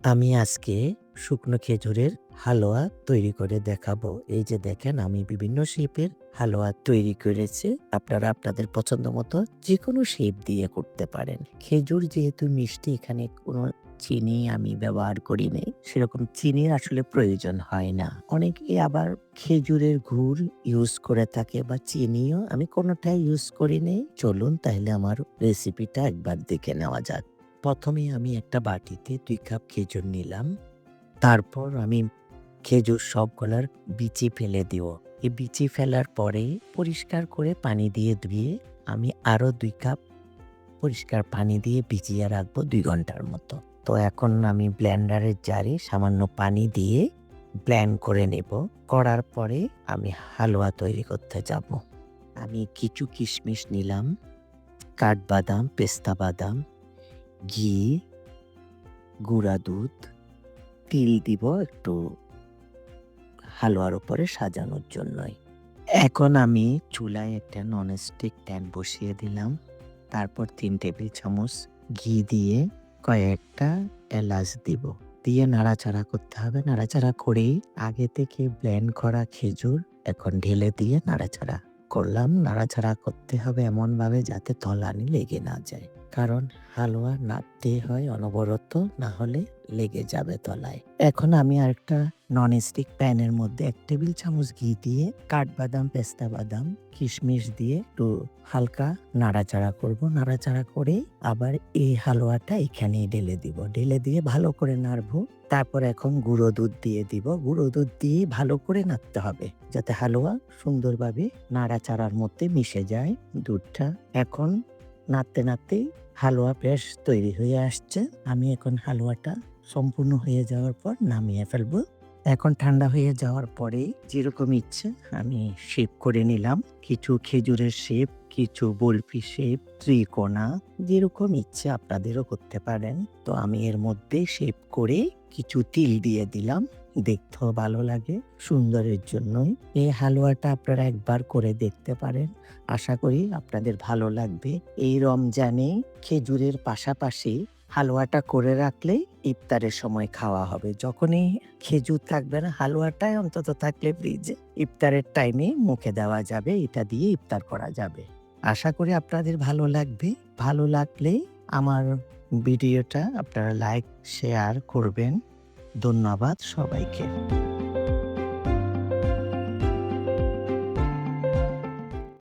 আমি আজকে শুকনো খেজুরের হালুয়া তৈরি করে দেখাবো। এই যে দেখেন আমি বিভিন্ন শেপের হালুয়া তৈরি করেছি। আপনারা আপনাদের পছন্দ মতো যেকোনো শেপ দিয়ে করতে পারেন। খেজুর যেহেতু মিষ্টি এখানে কোনো চিনি আমি ব্যবহার করি নাই। সেরকম চিনির আসলে প্রয়োজন হয় না। অনেকে আবার খেজুরের গুড় ইউজ করে থাকে বা চিনিও আমি কোনোটাই ইউজ করি নাই। চলুন তাহলে আমার রেসিপিটা একবার দেখে নেওয়া যাক। প্রথমে আমি একটা বাটিতে ২ কাপ খেজুর নিলাম। তারপর আমি খেজুর সবগুলার বিচি ফেলে দিব। এই বিচি ফেলার পরে পরিষ্কার করে পানি দিয়ে ধুয়ে আমি আরো ২ কাপ পরিষ্কার পানি দিয়ে ভিজিয়ে রাখবো ২ ঘন্টার মতো। তো এখন আমি ব্লেন্ডারের জারে সামান্য পানি দিয়ে ব্লেন্ড করে নেব। করার পরে আমি হালুয়া তৈরি করতে যাব। আমি কিছু কিশমিশ নিলাম, কাঠবাদাম, পেস্তা বাদাম, ঘি, গুঁড়া দুধ, তিল দিব একটু হালুয়ার উপরে সাজানোর জন্যই। এখন আমি চুলায় একটা ননস্টিক প্যান বসিয়ে দিলাম। তারপর ৩ টেবিল চামচ ঘি দিয়ে কয়েকটা এলাচ দিব। দিয়ে নাড়াচাড়া করতে হবে। নাড়াচাড়া করেই আগে থেকে ব্লেন্ড করা খেজুর এখন ঢেলে দিয়ে নাড়াচাড়া করলাম। নাড়াচাড়া করতে হবে এমনভাবে যাতে তলানি লেগে না যায়। কারণ হালুয়া নাড়তে হয় অনবরত, না হলে লেগে যাবে তলায়। এখন আমি আরেকটা ননস্টিক প্যানের মধ্যে ১ টেবিল চামচ ঘি দিয়ে কাঠবাদাম, পেস্তা বাদাম, কিশমিশ দিয়ে একটু হালকা নাড়াচাড়া করব। নাড়াচাড়া করে আবার এই হালুয়াটা এখানেই ঢেলে দিব। ঢেলে দিয়ে ভালো করে নাড়বো। তারপর এখন গুঁড়ো দুধ দিয়ে দিব। গুঁড়ো দুধ দিয়ে ভালো করে নাড়তে হবে যাতে হালুয়া সুন্দরভাবে নাড়াচাড়ার মধ্যে মিশে যায় দুধটা। এখন নাড়তে নাড়তেই হালুয়া বেশ তৈরি হয়ে আসছে। আমি এখন হালুয়াটা সম্পূর্ণ হয়ে যাওয়ার পর নামিয়ে ফেলবো। এখন ঠান্ডা হয়ে যাওয়ার পরে যেরকম ইচ্ছে আমি শেপ করে নিলাম। কিছু খেজুরের শেপ, কিছু বরফি শেপ, ত্রিকোণা, যেরকম ইচ্ছে আপনাদেরও করতে পারেন। তো আমি এর মধ্যে শেপ করে কিছু তিল দিয়ে দিলাম। দেখতেও ভালো লাগে, সুন্দরের জন্যই। এই হালুয়াটা আপনারা একবার করে দেখতে পারেন। আশা করি আপনাদের ভালো লাগবে। এই রমজানে খেজুরের পাশাপাশি হালুয়াটা করে রাখলেই ইফতারের সময় খাওয়া হবে। যখনই খেজুর থাকবে না, হালুয়াটাই অন্তত থাকলে ফ্রিজে ইফতারের টাইমে মুখে দেওয়া যাবে। এটা দিয়ে ইফতার করা যাবে। আশা করি আপনাদের ভালো লাগবে। ভালো লাগলে আমার ভিডিওটা আপনারা লাইক, শেয়ার করবেন। ধন্যবাদ সবাইকে।